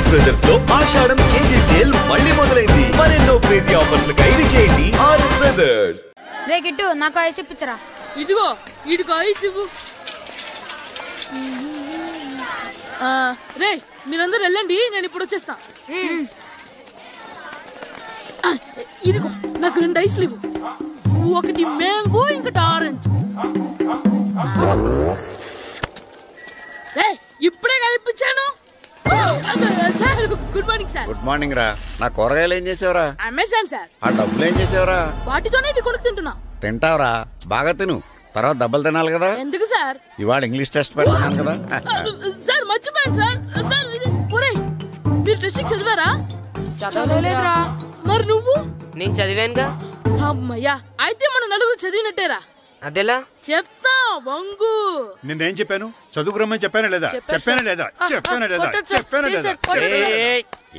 RS brothers లో ఆషాఢం KG sale మళ్ళీ మొదలైంది. మరెన్నో క్రేజీ ఆఫర్స్ ఖైదు చేయండి ఆర్ఎస్ బ్రదర్స్. రే గిట్టు నాకు ఐస్ ఇప్పించరా. ఇదిగో ఐస్ ఇవ్వు. రే మీరందరూ వెళ్ళండి, నేను ఇప్పుడు వచ్చేస్తా. ఇదిగో నాకు 2 ఐస్లు ఇవ్వు. ఒకటి మ్యాంగో, ఇంకటి ఆరెంజ్. ఇప్పుడే కనిపించాను. Good morning sir. Good morning రా. నా కూరగాయలు ఏం చేసావురా? Amazon sir. ఆ డబ్బులు ఏం చేసావురా? వాటితోనే ఇది కొనుక్కు తింటున్నా. తింటావురా, బాగా తిను, తర్వాత దెబ్బలు తినాలి కదా. ఎందుకు సార్? ఇవాళ ఇంగ్లీష్ టెస్ట్ పెడతాను కదా. సార్ మర్చిపోయాను సార్. సార్ ఇది మీరు టెస్టింగ్ చదివారా? చదవలేదురా. మరి నువ్వు? నేను చదివానుగా. అమ్మయ్యా, అయితే మన నలుగురు చదివినట్టేరా. అదెలా? చెప్తా వంగు. నిన్నేం చెప్పాను? చదువుకురమ్మని చెప్పానా లేదా?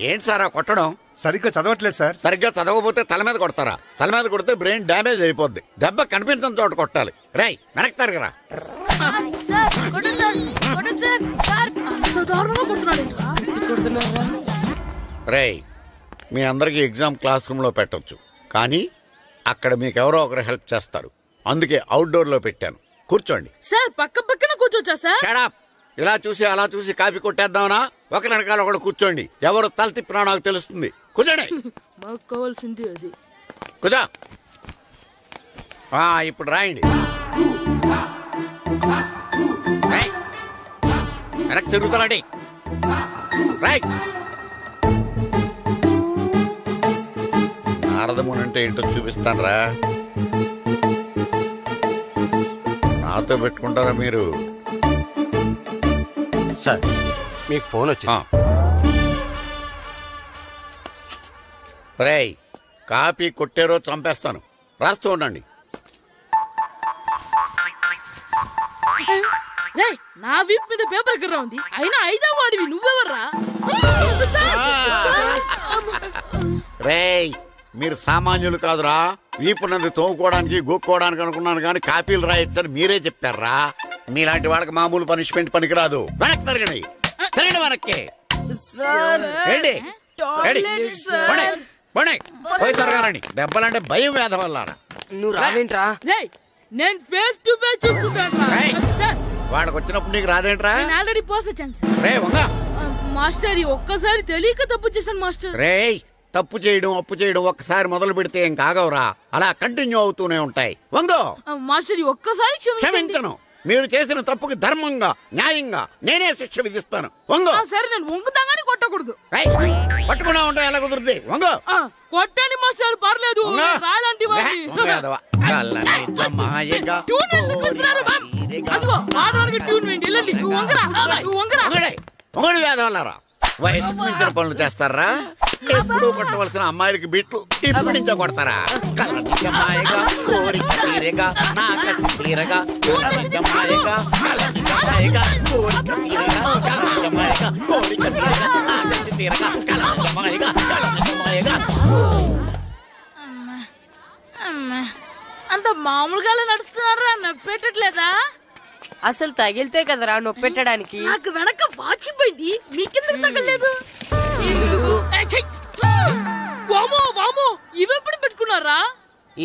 ఏంటి సార్ కొట్టడం? సరిగ్గా చదవట్లేదు సార్. సరిగ్గా చదవకపోతే తల మీద కొడతారా? తల మీద కొడితే బ్రెయిన్ డ్యామేజ్ అయిపోద్ది. దెబ్బ కనిపించిన చోట కొట్టాలి. రై వెనక్కి తరగరా. రై మీ అందరికి ఎగ్జామ్ క్లాస్ రూమ్ లో పెట్టొచ్చు, కానీ అక్కడ మీకెవరో ఒకరు హెల్ప్ చేస్తారు. అందుకే అవుట్డోర్ లో పెట్టాను. కూర్చోండి. సార్ పక్క పక్కన కూర్చోచ్చా సార్? Shut up. ఇలా చూసి అలా చూసి కాపీ కొట్టేద్దామనా? ఒకరి వెనకాల ఒకడు కూర్చోండి. ఎవరు తల తిప్పినా నాకు తెలుస్తుంది. కూర్చోండి. మాకు కావాల్సింది అది. కూర్చో. ఇప్పుడు రాయండి. వెనక్కి తిరుగుతానండి. రాయ్. నారదముని అంటే ఏంటో చూపిస్తాను రా. నాతో పెట్టుకుంటారా మీరు? సార్ మీకు ఫోన్ వచ్చింది. రేయ్ కాపీ కొట్టారో చంపేస్తాను. రాస్తూ ఉండండి. నా వీప్ మీద పేపర్ కర్ర ఉంది, అయినా 5వ వాడివి నువ్వెవర్రా? రేయ్ మీరు సామాన్యులు కాదురా. వీపున్నది తోముకోవడానికి గోక్కోవడానికి అనుకున్నాను, కానీ కాపీలు రాయొచ్చని మీరే చెప్పారా. మీలాంటి వాళ్ళకి మామూలు పనిష్మెంట్ పనికిరాదు. వెనక్కి తిరగండి. తిరగండి వెనక్కి. పోయి తిరగారండి. దెబ్బలంటే భయం వేద వల్ల. నువ్వు రావేంట్రా? నేను ఫేస్ టు ఫేస్ చూసుకుంటాను. వాళ్ళకి వచ్చినప్పుడు నీకు రాదేంట్రా? ఆల్రెడీ పోస్ వచ్చాను రే వంగా. మాస్టర్ ఒక్కసారి తెలియక తప్పు చేశాను మాస్టర్. రేయ్ తప్పు చేయడం అప్పు చేయడం ఒక్కసారి మొదలు పెడితే ఏం కాగవరా, అలా కంటిన్యూ అవుతూనే ఉంటాయి. వంగో. మాస్టర్ ఒక్కసారి క్షమించను. మీరు చేసిన తప్పుకి ధర్మంగా న్యాయంగా నేనే శిక్ష విధిస్తాను. వంగో. సరే నేను వంగుతాగానే కొట్టకూడదు. పట్టుకున్నా ఉంటా ఎలా కుదురుతుంది? వంగో. కొట్టండి మాస్టర్ పర్లేదు. రాలాంటి వేదవల్లారా వయసు మించిన పనులు చేస్తారా? ఎప్పుడు కొట్టవలసిన అమ్మాయిలకి బిట్లు ఇప్పుడు నుంచో కొడతారా? కళ్ళనిజమాయగా కోరిక తీరగా నా కసి తీరగా కళ్ళనిజమాయగా కళ్ళనిజమాయగా కోరిక తీరగా కళ్ళనిజమాయగా కోరిక తీరగా నా కసి తీరగా కళ్ళనిజమాయగా కళ్ళనిజమాయగా. అంత మామూలుగా నడుస్తున్నారా? నొప్పెట్టట్లేదా? అసలు తగిలితే కదరా నొప్పెట్టడానికి. నాకు వెనక వాచిపోయింది, మీకెందుకు తగలేదు? వామో వామో ఇవెప్పుడు పెట్టుకున్నారా?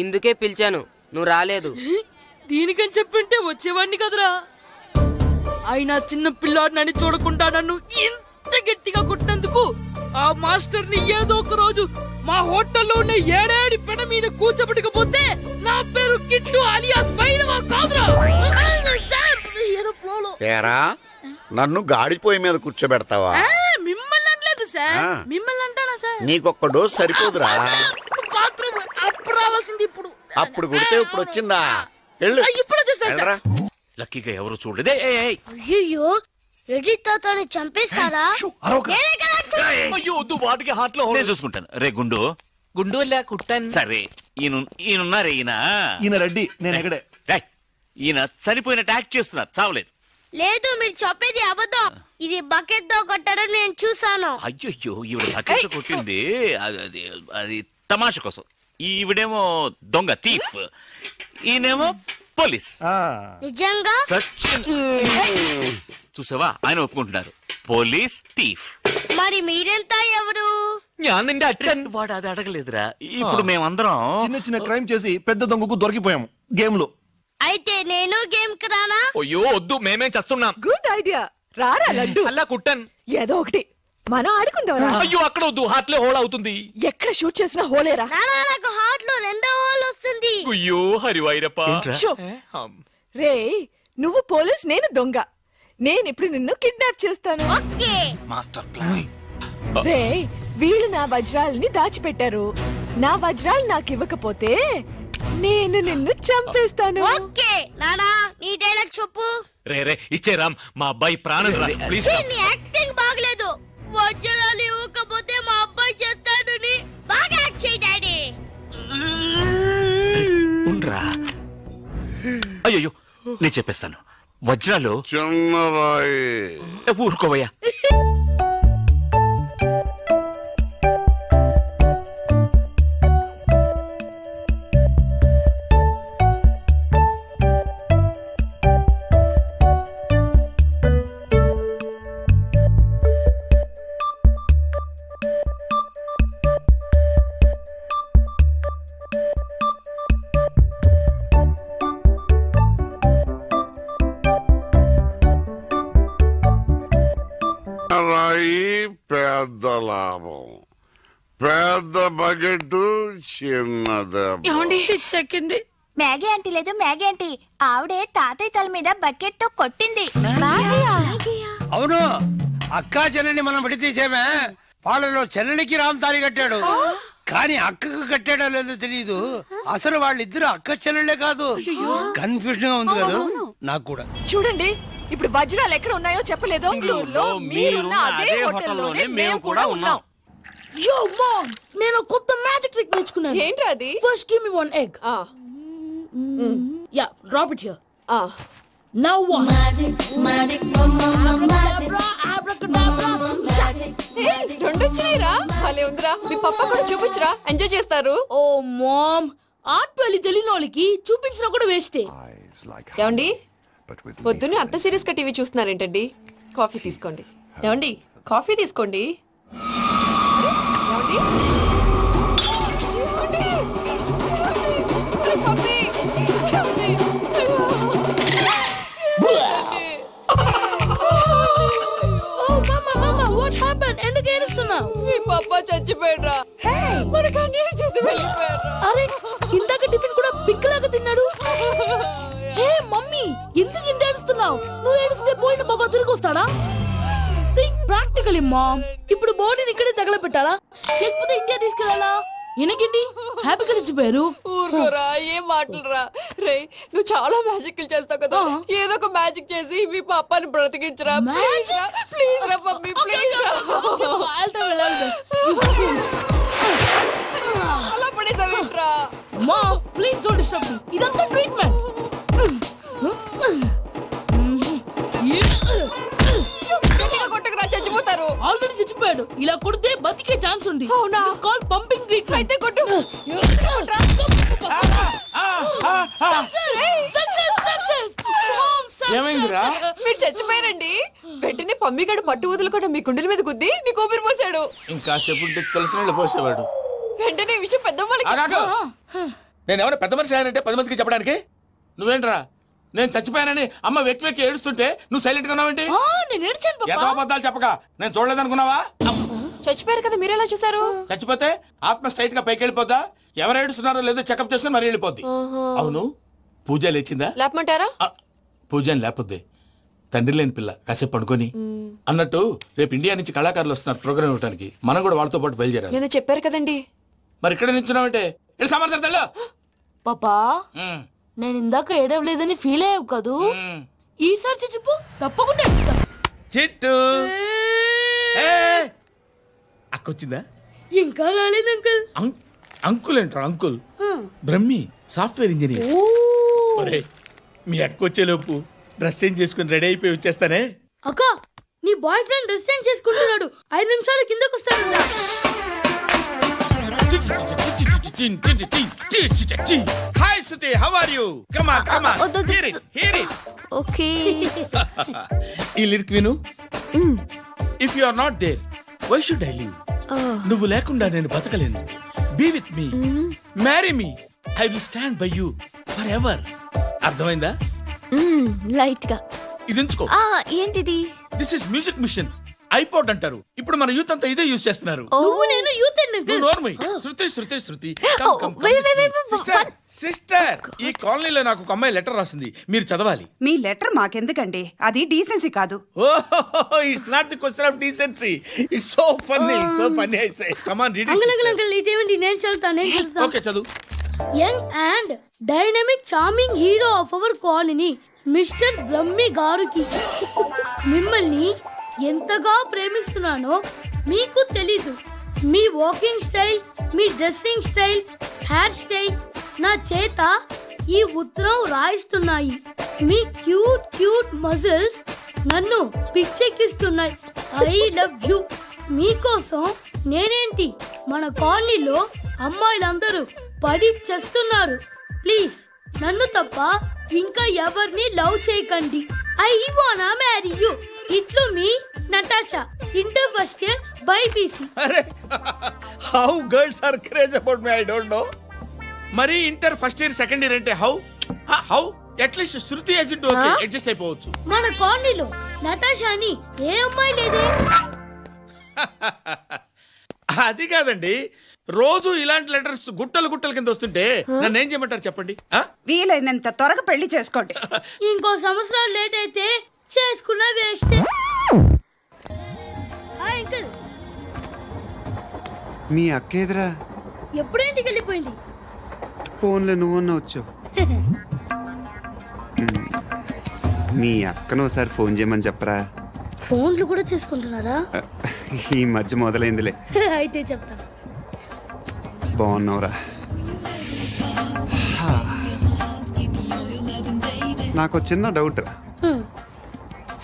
ఇందుకే పిలిచాను, నువ్వు రాలేదు. దీనికని చెప్పింటే వచ్చేవాడిని కదరా. అయినా చిన్న పిల్లాడినని చూడకుండా నన్ను ఇంత గట్టిగా కొట్టినందుకు ఆ మాస్టర్ ని ఏదో ఒక రోజు మా హోటల్లో ఉన్న 7 పెడ మీద కూర్చోబెట్టకపోతే నా పేరు కిట్టు అలియాస్ బైరవా కాదురా. ఏదో ఫ్లోలో. నన్ను గాడిపోయి మీద కూర్చోబెడతావా? మిమ్మల్ని అనలేదు సార్. మిమ్మల్ని అంటానా సార్? నీకొక్క డోస్ సరిపోదురా. బాత్రూమ్ అప్పుడు రావాల్సింది ఇప్పుడు. అప్పుడు కొడితే ఇప్పుడు వచ్చిందా? ఇప్పుడు వచ్చేసారా? లక్కీగా ఎవరు చూడలేదే. అయ్యో రెడ్డి తాతని చంపేస్తారా? వాటికి హార్ట్ లో నేను చూసుకుంటాను. రే గుండు గుండు కుట్టాను. సరే ఈయనున్నారే ఈయన రెడ్డి. నేను ఎక్కడే? ఈయన చనిపోయినట్టు యాక్ట్ చేస్తున్నారు, చావలేదు. లేదు మీరు చెప్పేది అబద్ధం. ఇది బకెట్ తో కొట్టడం నేను చూసాను. అయ్యో ఈవిడ బకెట్ కొట్టింది అది తమాషా కోసం. ఈవిడేమో దొంగ థీఫ్, ఈయనేమో పోలీస్. నిజంగా చూసావా ఆయన ఒప్పుకుంటున్నారు. Police thief. మరి మీరెంత ఎవరు? ഞാൻ നിന്റെ അച്ഛൻ. వాడు అది అడగలేదురా. ఇప్పుడు మేమందరం చిన్న చిన్న క్రైమ్ చేసి పెద్ద దొంగకు దొరికిపోయాము గేమ్ లో. అయితే నేను గేమ్ కి రానా? అయ్యో వద్దు, మేమేం చేస్తున్నాం. గుడ్ ఐడియా, రారా లడ్డు. అలా కుట్టన్ ఏదో ఒకటి మనం ఆడుకుందాం. అయ్యో అక్కడ వద్దు, హార్ట్ లో హోల్ అవుతుంది. ఎక్కడ షూట్ చేసినా హోలేరా. నానా నాకు హార్ట్ లో 2వ హోల్ వస్తుంది. అయ్యో హరివైరప్ప. రే నువ్వు పోలీస్, నేను దొంగ. నేను ఇప్పుడు నిన్ను కిడ్నాప్ చేస్తాను. Okay master plan. రే వీళ్ళు నా వజ్రాలని దాచిపెట్టారు. నా వజ్రాలు నాకు ఇవ్వకపోతే నేను నిన్ను చంపేస్తాను. ఓకే నానా నీ డైలాగ్ చెప్పు. రే రే ఇచ్చే రామ్, మా అబ్బాయి ప్రాణం రా ప్లీజ్. నీ యాక్టింగ్ బాగలేదు. వజ్రాలు ఇవ్వకపోతే మా అబ్బాయి చేస్తాడని బాగా యాక్ట్ చేయి డాడీ. ఉండ్రా. అయ్యో నేను చెప్పేస్తాను. వజ్రాలు ఊరుకోవయ్యా. పెద్ద లాభం, పెద్ద బకెట్ చిన్నది. చెక్కింది. మ్యాగీ ఆంటీ లేదు, మ్యాగీ ఆంటీ ఆవిడే తాతయ్య తల మీద బకెట్ తో కొట్టింది. అవును, అక్కా చెల్లెని మనం విడితీసేమే. వాళ్ళలో చెల్లెలికి రామ్ తాళి కట్టాడు, కానీ అక్కకు కట్టాడో లేదో తెలియదు. అసలు వాళ్ళిద్దరు అక్క చెల్లెళ్ళే కాదు. కన్ఫ్యూజన్ గా ఉంది కదా నాకు కూడా. చూడండి ఇప్పుడు వజ్రాలు ఎక్కడ ఉన్నాయో చెప్పలేదు. బెంగళూరులో మీరున్న అదే హోటల్లోనే మేము కూడా ఉన్నాం. యో మామ్, నేను కొత్త మ్యాజిక్ ట్రిక్ నేర్చుకున్నాను. ఏంట్రా అది? First give me 1 egg. Yeah drop it here. Now one magic magic రెండు వచ్చినాయిరా. భలే ఉందిరా. మీ పప్ప కూడా చూపించరా, ఎంజాయ్ చేస్తారు. ఓ మామ్, ఆర్ట్ పెళ్లి తెలియని వాళ్ళకి చూపించినా కూడా వేస్టే. ఏమండి పొద్దున్నే అంత సీరియస్ గా టీవీ చూస్తున్నారేంటండి? కాఫీ తీసుకోండి. ఏమండి కాఫీ తీసుకోండి. ఏమండి ఎందుకు ఏడుస్తున్నావు? మీ పప్ప చచ్చిపోయాడురా. మనకు అన్యాయం చేసి వెళ్ళిపోయాడు. అరే ఇందాక టిఫిన్ కూడా పిక్కలాగా తిన్నాడు. హే మమ్మీ, ఎందుకు ఇంత ఏడుస్తున్నావు? నువ్వు ఏడిస్తే పోయిన బాబా తిరిగి వస్తాడా? Think practically mom. ఇప్పుడు బాడీని ఇక్కడే తగలబెట్టాలా లేకపోతే ఇండియా తీసుకెళ్లాలా? ఎనకండి హ్యాపీగా చచ్చిపోయారు. ఊరుకోరా, ఏం మాటలురా. రే నువ్వు చాలా మ్యాజిక్ చేస్తావు కదా, ఏదో ఒక మ్యాజిక్ చేసి మీ పాపాని బ్రతికించరా. ప్లీజ్ రా మమ్మీ, ప్లీజ్. అలా పడేసావేంట్రా? Mom please don't disturb me. ఇదంతా ట్రీట్మెంట్. కొట్టకరా, చచ్చిపోతారు. ఆల్రెడీ చచ్చిపోయాడు. ఇలా కొడితే బతికే ఛాన్స్ ఉంది. అవునా? Called pumping treatment. అయితే కొట్టు. ఏమైందిరా? మీరు చచ్చిపోయారండి. వెంటనే పమ్మిగాడు పట్టు వదులుకుండా మీ గుండెల మీద గుద్ది మీకు ఊపిరి పోసాడు. ఇంకా చెప్పు తెలిసిన పోసేవాడు. వెంటనే ఈ విషయం పెద్ద నేను ఎవరైనా పెద్ద మనిషి ఆయనంటే 10 మందికి చెప్పడానికి. నువ్వేంట్రా నేను చచ్చిపోయానని అమ్మ వెక్కి వెక్కి ఏడుస్తుంటే నువ్వు సైలెంట్ గా ఉన్నావేంటి? నేను ఏడ్చాను ఎంతో అబద్ధాలు చెప్పక నేను చూడలేదనుకున్నావా? చచ్చిపోయారు కదా, మీరెలా చూసారు? చచ్చిపోతే ఆత్మ స్ట్రైట్ గా పైకి వెళ్ళిపోద్దా? ఎవరు ఏడుస్తున్నారో లేదో చెకప్ చేసుకుని మరీ వెళ్ళిపోద్ది. అవును, పూజ లేచిందా? లేపమంటారా? పూజ లేకపోద్ది. తండ్రి లేని పిల్ల కాసేపు పడుకొని. అన్నట్టు రేపు ఇండియా నుంచి కళాకారులు వస్తున్నారు ప్రోగ్రామ్ ఇవ్వడానికి. మనం కూడా వాళ్ళతో పాటు బయలుదేరాలి. నేను చెప్పారు కదండి. మరి ఇక్కడ నిల్చున్నావంటే సమర్థత. పాపా నేను ఇందాక ఏడవలేదని ఫీల్ అయ్యావు కదూ. ఈసారి చచ్చిపో, తప్పకుండా చిట్టు అక్కొచ్చిందా? ఇంకా రాలేదు అంకుల్. అంకుల్ ఏంట్రా? Uncle Brahmi software engineer. మీ అక్క వచ్చేలోపు డ్రెస్ చేంజ్ చేసుకుని రెడీ అయిపోయి వచ్చేస్తానే. అక్క నీ బాయ్ ఫ్రెండ్ డ్రెస్ చేంజ్ చేసుకుంటున్నాడు. 5 నిమిషాల కిందకు వస్తాడు. Hi Suthi, how are you? Come on come on, hear it hear it. Okay ఈ లిరిక్ విను. If you are not there why should I live? నువ్వు లేకుండా నేను బతకలేను. Be with me, marry me, I will stand by you forever. అర్థమైందా? Light గా ఇది ఉంచుకో. ఏంటిది? This is music machine, iPod అంటారు. ఇప్పుడు మన యూత్ అంతా ఇదే యూజ్ చేస్తున్నారు. నేను యూత్ శృతి సిస్టర్, ఈ కాలనీలో నాకు ఒక అమ్మాయి లెటర్ రాసింది, మీరు చదవాలి. మీ లెటర్ మాకెందుకండి, అది డీసెన్సీ కాదు. It's not the question of decency, it's so funny, so funny. I say come on read it. Uncle ఇదేంటి? నేను చదువుతాను. ఓకే చదువు. Young and dynamic charming hero of our colony mister Brahmi గారికి మిమ్మల్ని ఎంతగా ప్రేమిస్తున్నానో మీకు తెలీదు. మీ వాకింగ్ స్టైల్, మీ డ్రెస్సింగ్ స్టైల్, హెయిర్ స్టైల్ నా చేత ఈ ఉత్తరం రాయిస్తున్నాయి. మీ క్యూట్ క్యూట్ మజిల్స్ నన్ను పిచ్చెక్కిస్తున్నాయి. I love you. మీకోసం నేనేంటి, మన కాలనీలో అమ్మాయిలందరూ పడి చేస్తున్నారు. ప్లీజ్ నన్ను తప్ప ఇంకా ఎవరిని లవ్ చేయకండి. ఐ వానా మ్యారీ యూ. ఇట్లు మీ Natasha, inter first year BiPC. అరే how girls are craze about me, I don't know. మరి inter first year second year అంటే how at least Shruti agent okay adjust అయిపోవచ్చు. మన కాలనీలో నటాషా అని ఏ అమ్మాయి లేదే. అది కాదండి, రోజు ఇలాంటి లెటర్స్ గుట్టలు గుట్టల కింద వస్తుంటే నన్ను ఏం చేయమంటారు చెప్పండి? వీలైనంత త్వరగా పెళ్లి చేసుకోండి. ఇంకో సంవత్సరాలు లేట్ అయితే చేసుకున్నా వేస్ట్. Hi uncle. మీ అక్క ఎదురా ఎప్పుడేంటికి వెళ్ళిపోయింది? ఫోన్లో నువ్వన్నా వచ్చావు. మీ అక్కను ఒకసారి ఫోన్ చేయమని చెప్పరా. ఫోన్లు కూడా చేసుకుంటున్నారా? ఈ మధ్య మొదలైందిలే. అయితే చెప్తా. బాగున్నావురా? నాకు చిన్న డౌట్ రా,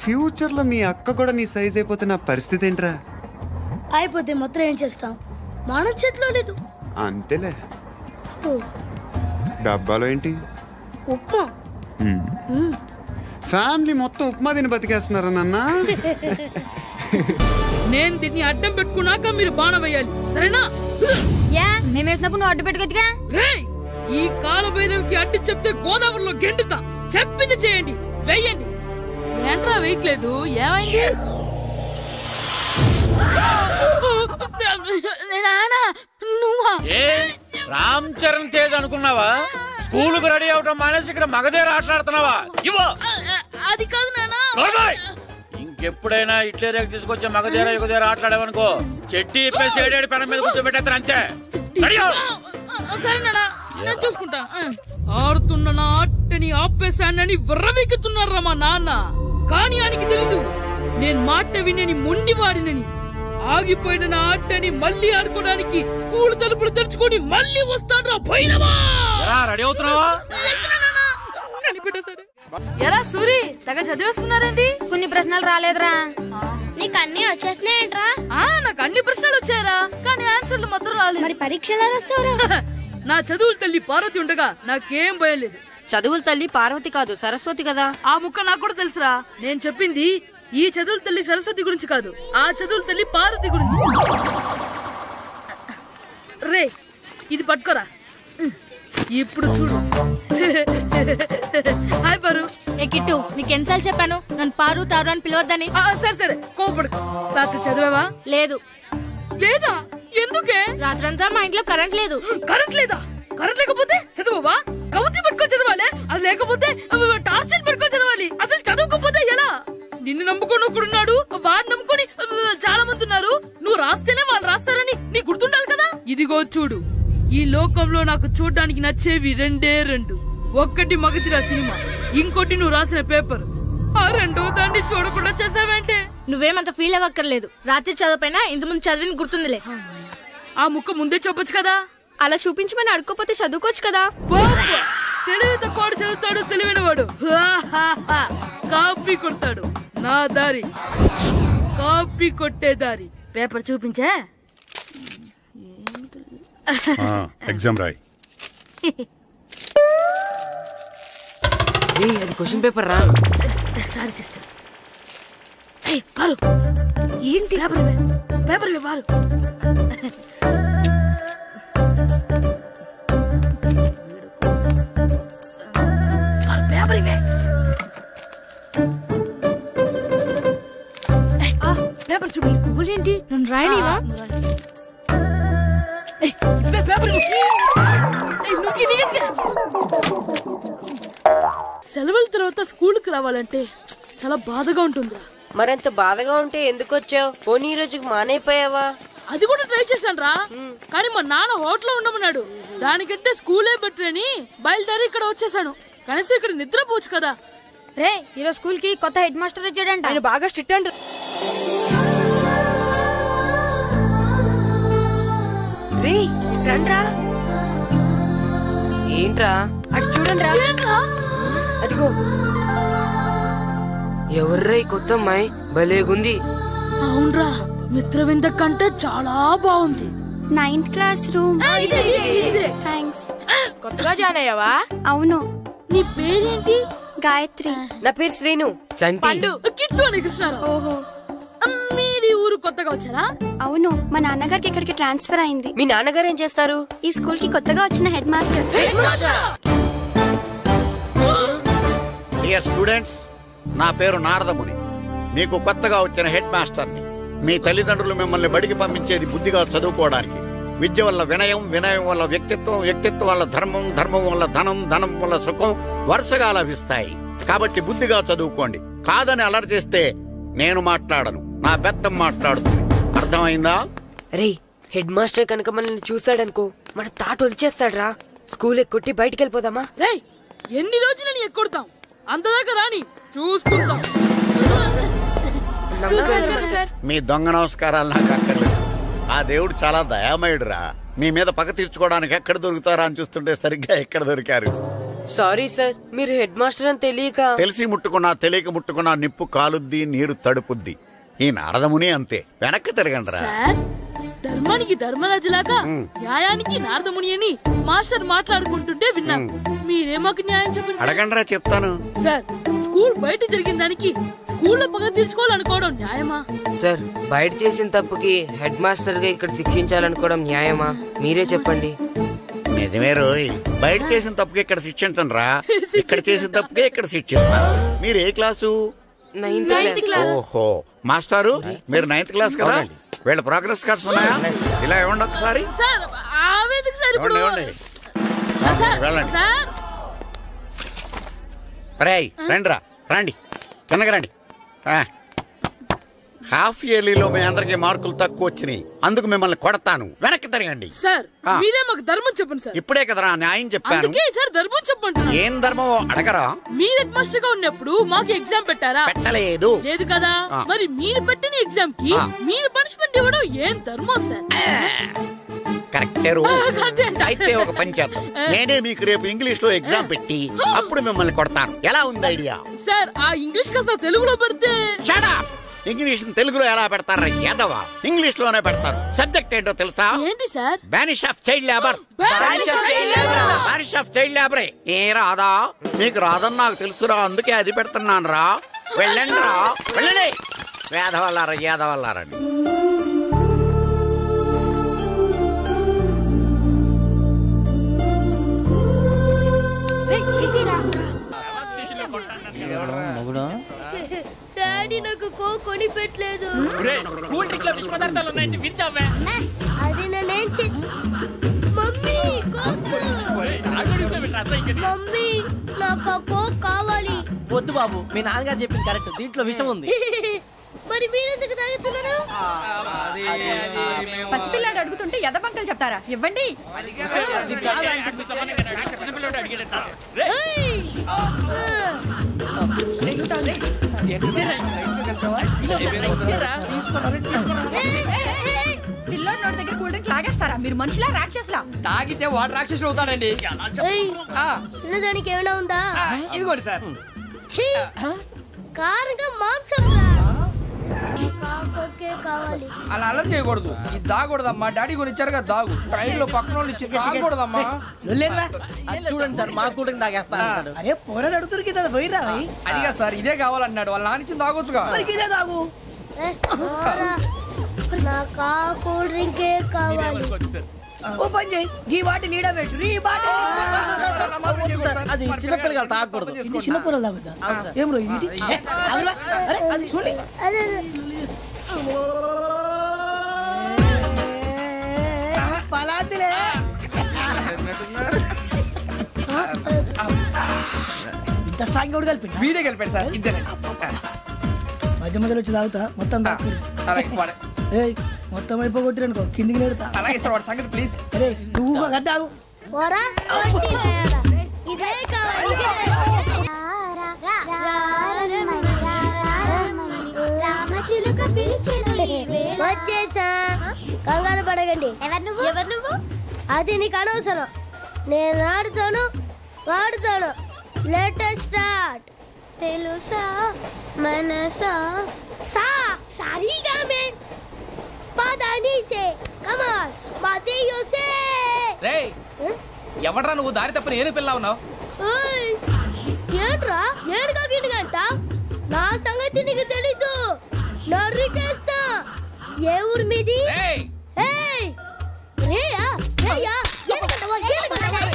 ఫ్యూచర్లో మీ అక్క కూడా నీ సైజ్ అయిపోతే నా పరిస్థితి ఏంట్రా? అయిపోతే మొత్తం ఏం చేస్తాం, మన చేతిలో లేదు. అంతేలే. డబ్బాలో ఏంటి? ఉప్మా. ఫ్యామిలీ మొత్తం ఉప్మా తిని బతికేస్తున్నారా నాన్న? నేను దీన్ని అడ్డం పెట్టుకున్నాక మీరు బాణం వేయాలి, సరేనా? మేము వేసినప్పుడు నువ్వు అడ్డు పెట్టుకోవచ్చుగా. ఈ కాలభైరవికి అడ్డు చెప్తే గోదావరిలో గెంటుతా. చెప్పింది చేయండి, వెయ్యండి. ఏంట్రా వెయ్యట్లేదు, ఏమైంది? రామ్ చరణ్ తేజ్ అనుకున్నావా? స్కూలుకు రెడీ అవటం మానేసి ఇక్కడ మగధీర ఆటలాడుతున్నావా? అది కాదు నాన్న. ఇంకెప్పుడైనా ఇట్లే రేపు తీసుకొచ్చే మగధీర యుగధీర ఆటలాడేవనుకో చెట్టి ఇప్పేసి ఏడేడు పెనం మీద కూర్చోబెట్టేస్తారు అంతే. సరే నాన్న, నేను చూసుకుంటా. ఆడుతున్న నా ఆటని ఆపేశానని విర్రవీగుతున్నారా మా నాన్న. కానీ ఆయనకి తెలీదు నేను మాట వినని మొండివాడినని. ఆగిపోయిన నా ఆటని మళ్ళీ ఆడుకోవడానికి స్కూల్ తలుపులు తెరుచుకొని మళ్ళీ వస్తాడ్రా భైరవా. రెడీ అవుతున్నావా? ఎరా సూరి, తెగ చదివేస్తున్నారండి. కొన్ని ప్రశ్నలు రాలేదురా. నీకు అన్ని వచ్చేసినాయంట్రా? నాకు అన్ని ప్రశ్నలు వచ్చాయరా, కానీ ఆన్సర్లు మాత్రం రాలేదు. మరి పరీక్షలు రాస్తావురా? నా చదువుల తల్లి పార్వతి ఉండగా నాకేం భయం లేదు. చదువుల తల్లి పార్వతి కాదు, సరస్వతి కదా. ఆ ముక్క నాకు కూడా తెలుసురా. నేను చెప్పింది ఈ చదువుల తల్లి సరస్వతి గురించి కాదు, ఆ చదువుల తల్లి పార్వతి గురించి. రే ఇది పట్టుకోరా. ఇప్పుడు చూడు. హాయ్ పారు. ఏ కిట్టు, నీకెన్నిసార్లు చెప్పాను నన్ను పారు తారు అని పిలవద్దని? సరే సరే, కోపడు. తాత చదివావా? లేదు. లేదా? ఎందుకే? రాత్రంతా మా ఇంట్లో కరెంట్ లేదు. కరెంట్ లేదా? కరెంట్ లేకపోతే చదవవా? కవతి పట్టుకొని చదవాలి. అది లేకపోతే టార్చ్ పట్టుకొని చదవాలి. అసలు చదవకపోతే ఎలా? నిన్ను నమ్ముకొని ఒకడున్నాడు, వాడిని నమ్ముకొని చాలా మంది ఉన్నారు. నువ్వు రాస్తేనే వాళ్ళు రాస్తారని నీకు గుర్తుండాలి కదా. ఇదిగో చూడు, ఈ లోకంలో నాకు చూడడానికి నచ్చేవి రెండే రెండు. ఒక్కటి మగధీర సినిమా, ఇంకోటి నువ్వు రాసిన పేపర్. ఆ రెండో దాన్ని చూడకుండా చేసావేంటే? నువ్వేమంత ఫీల్ అవ్వక్కర్లేదు. రాత్రి చదవపోయినా ఇంతకుముందు చదివిన గుర్తుందిలే. ఆ ముక్క ముందే చెప్పొచ్చు కదా. అలా చూపించమని అడుక్కోపోతే చదువుకోవచ్చు కదా. తెలివి తక్కువ చదువుతాడు, తెలివైన వాడు కాపీ కొడతాడు. నా దారి కాపీ కొట్టే దారి. పేపర్ చూపించే. ఎగ్జామ్ రాయి. అది క్వశ్చన్ పేపర్ రా. Sorry sister. పారు ఏంటి పేపర్ పారు పేపర్ ఇవే పేపర్ చూడు స్కూల్ ఏంటి నన్ను రాయనివా సెలవుల తర్వాత స్కూల్కి రావాలంటే చాలా బాధగా ఉంటుందిరా. మరంత బాధగా ఉంటే ఎందుకు వచ్చావు? పోనీ ఈ రోజుకి మానైపోయావా? అది కూడా ట్రై చేశాను రా, కానీ మా నాన్న హోటల్లో ఉండమన్నాడు. దానికంటే స్కూలే బెటర్ అని బయలుదేరి ఇక్కడ వచ్చేసాను. కనీసం ఇక్కడ నిద్రపోవచ్చు కదా. రే ఈరోజు స్కూల్ కి కొత్త హెడ్ మాస్టర్ వచ్చాడంట. ఆయన బాగా స్ట్రిక్ట్ అంట. రే రండ్రా. ఏంట్రా అటు చూడండి రా. అదిగో ఎవర్రా ఈ కొత్త అమ్మాయి? భలేగుంది. అవునరా, మిత్రవింద కంటే చాలా బాగుంది. 9th class room. థ్యాంక్స్. కొత్తగా జాయిన్ అయ్యావా? అవును. నీ పేరేంటి? గాయత్రి. నా పేరు శ్రీను. పండు. కిట్టు అని కృష్ణారావు. ఓహో, మీది ఊరు కొత్తగా వచ్చారా? అవును, మా నాన్నగారికి ఇక్కడికి ట్రాన్స్ఫర్ అయింది. మీ నాన్నగారు ఏం చేస్తారు? ఈ స్కూల్ కి కొత్తగా వచ్చిన హెడ్ మాస్టర్. డియర్ స్టూడెంట్స్, నా పేరు నారదముని. మీకు కొత్తగా వచ్చిన హెడ్ మాస్టర్ని. మీ తల్లిదండ్రులు మిమ్మల్ని బడికి పంపించేది బుద్ధిగా చదువుకోవడానికి. విద్య వల్ల వినయం, వినయం వల్ల వ్యక్తిత్వం, వ్యక్తిత్వం వల్ల ధర్మం, ధర్మం వల్ల ధనం, ధనం వల్ల సుఖం వరుసగా లభిస్తాయి. కాబట్టి బుద్ధిగా చదువుకోండి. కాదని అలర్ చేస్తే నేను మాట్లాడను, నా బెత్తం మాట్లాడుతుంది. అర్థమైందా? రే హెడ్ మాస్టర్ కనుక మనల్ని చూసాడనుకో మన తాట వచ్చేస్తాడ్రా. స్కూల్ ఎక్కొట్టి బయటికి వెళ్ళిపోదామా? రే ఎన్ని రోజులని ఎక్కొడతాం, అంతదాకా రాని చూసుకుంటాం. మీ దొంగ నమస్కారాలు నాకు అక్కర్లేదు. ఆ దేవుడు చాలా దయామయుడురా. మీ మీద పగ తీర్చుకోవడానికి ఎక్కడ దొరుకుతారా అని చూస్తుంటే సరిగ్గా ఎక్కడ దొరికారు. సారీ సార్, మీరు హెడ్ మాస్టర్ అని తెలియక. తెలిసి ముట్టుకున్నా తెలియక ముట్టుకున్నా నిప్పు కాలుద్ది, నీరు తడుపుద్ది. ఈ నారదముని అంతే. వెనక్కి తిరగండి రా. ధర్మానికి ధర్మరాజులాగా న్యాయానికి నారదముని అని మాస్టర్ మాట్లాడుకుంటుంటే విన్నాం. మీరే మాకు న్యాయం చెప్పండి. అడగండి రా, చెప్తాను. సార్, స్కూల్ బయట జరిగిన దానికి స్కూల్లో పగ తీర్చుకోవాలనుకోవడం న్యాయమా? సార్, బయట చేసిన తప్పుకి హెడ్ మాస్టర్ గా ఇక్కడ శిక్షించాలనుకోవడం న్యాయమా? మీరే చెప్పండి. నిజమే రోయ్, బయట చేసిన తప్పుకి ఇక్కడ శిక్షించను రా. ఇక్కడ చేసిన తప్పుకే ఇక్కడ శిక్షిస్తా. మీరు ఏ క్లాసు? 9th class. ఓహో, మాస్టారు మీరు 9th క్లాస్ కదా? వీళ్ళ ప్రోగ్రెస్ కార్డ్స్ ఉన్నాయా? ఇలా ఇవ్వండి ఒకసారి. వెళ్ళండి. రండి రా, రండి, కిందకి రండి. హాఫ్ ఇయర్లీలో మీ అందరికి మార్కులు తక్కువ వచ్చినాయి, అందుకు మిమ్మల్ని కొడతాను. వెనక్కి తిరగండి. సార్, మీరే మాకు ధర్మం చెప్పండి సార్. ఇప్పుడే కదరా న్యాయం చెప్పాను. సార్ ధర్మం చెప్పండి. ఏం ధర్మం అడగరా? మీరు హెడ్ మాస్టర్ గా ఉన్నప్పుడు మాకు ఎగ్జామ్ పెట్టారా? పెట్టలేదు. లేదు కదా. మరి మీరు పెట్టిన ఎగ్జామ్ కి మీరు పనిష్మెంట్ ఇవ్వడం ఏం ధర్మం సార్? కరెక్టే. అయితే ఒక పని చేద్దాం, నేనే మీకు రేపు ఇంగ్లీష్ లో ఎగ్జామ్ పెట్టి అప్పుడు మిమ్మల్ని కొడతాను. ఎలా ఉంది ఐడియా? సార్, ఆ ఇంగ్లీష్ కాస్త తెలుగులో పెడితే. ఇంగ్లీష్ తెలుగులో ఎలా పెడతారా యాదవా? ఇంగ్లీష్ లోనే పెడతారు. సబ్జెక్ట్ ఏంటో తెలుసా? ఏంటి sir? Banish of child labour. Banish of child లేబరే. ఏ రాదా? మీకు రాదని నాకు తెలుసురా, అందుకే అది పెడుతున్నాను రా. వెళ్ళండి రా, వెళ్ళండి. వేదవల్లారా, యాదవల్లారండి. డాడీ నాకు కోక్ కొని పెట్టలేదు. అది నేనేం మమ్మీ కోక్. మమ్మీ నాకు కోక్ కావాలి. వద్దు బాబు, మీ నాన్నగారు చెప్పింది కరెక్ట్, దీంట్లో విషయం ఉంది. మరి మీరెందుకు తాగుతున్నారు? పసిపిల్లాడు అడుగుతుంటే ఎదబంకలు చెప్తారా? ఇవ్వండి. పిల్లోడి నోటి దగ్గర కూల్ డ్రింక్ లాగేస్తారా? మీరు మనుషులా రాక్షసులా? తాగితే వాడు రాక్షసుడు అవుతాడండి. తినడానికి ఏమైనా ఉందా? ఇదిగోండి సార్. కారంగా మాంసం. కాకొక్కే కావాలి. అలా అలర్ చేయకూడదు. ఇది దాగకూడదమ్మా. డాడీ కొని ఇచ్చారు కదా దాగు. ట్రైన్ లో పక్కన వాళ్ళు ఇచ్చి దాగకూడదమ్మా. చూడండి సార్ మా కూడా దాగేస్తా. అరే పోరాడు అడుగుతారు కదా పోయిరా. అదిగా సార్ ఇదే కావాలన్నాడు. వాళ్ళ నాన్న ఇచ్చింది తాగొచ్చుగా. ఇదే తాగు. నాకు ఆ కూల్ డ్రింకే కావాలి. ఓ పని చేయి. ఈ బాటి లీడ పెట్టు. ఈ బాటి అది చిన్నపిల్లలు తాగకూడదు. ఇది చిన్న పొరలు తాగుతా. ఏం రో ఇది? అరే అది చూడండి. పలాతిలే. ఇంత స్ట్రాంగ్ కూడా కలిపి వీడే కలిపాడు సార్. ఇద్దరే మధ్య మధ్యలో వచ్చి తాగుతా. మొత్తం మొత్తం అయిపోగొట్టిరనుకో కిందికి నేడుతా. అలాగే సార్ వాడి సంగతి ప్లీజ్. అరే నువ్వు గద్దాగు. ఇదే కావాలి. వచ్చేసా. కంగారు పడకండి. ఎవరు నువ్వు? అది నీకు అనవసరం. నేను ఆడుతాను వాడుతాను. Let start. తెలుసా మనసా సా సారీగా మెన్ పదని సే కమాన్ బాతియో సే. రేయ్ ఎవడ్రా నువ్వు? దారి తప్పని ఏను పిల్ల ఉన్నావు? ఓయ్ ఏంట్రా ఏడుగా గిడుగంట? నా సంగతి నీకు తెలీదు. నరికేస్తా. ఏ ఊరు మీది? ఏయ్ రేయా రేయా ఏడుగంటవా ఏడుగంటవా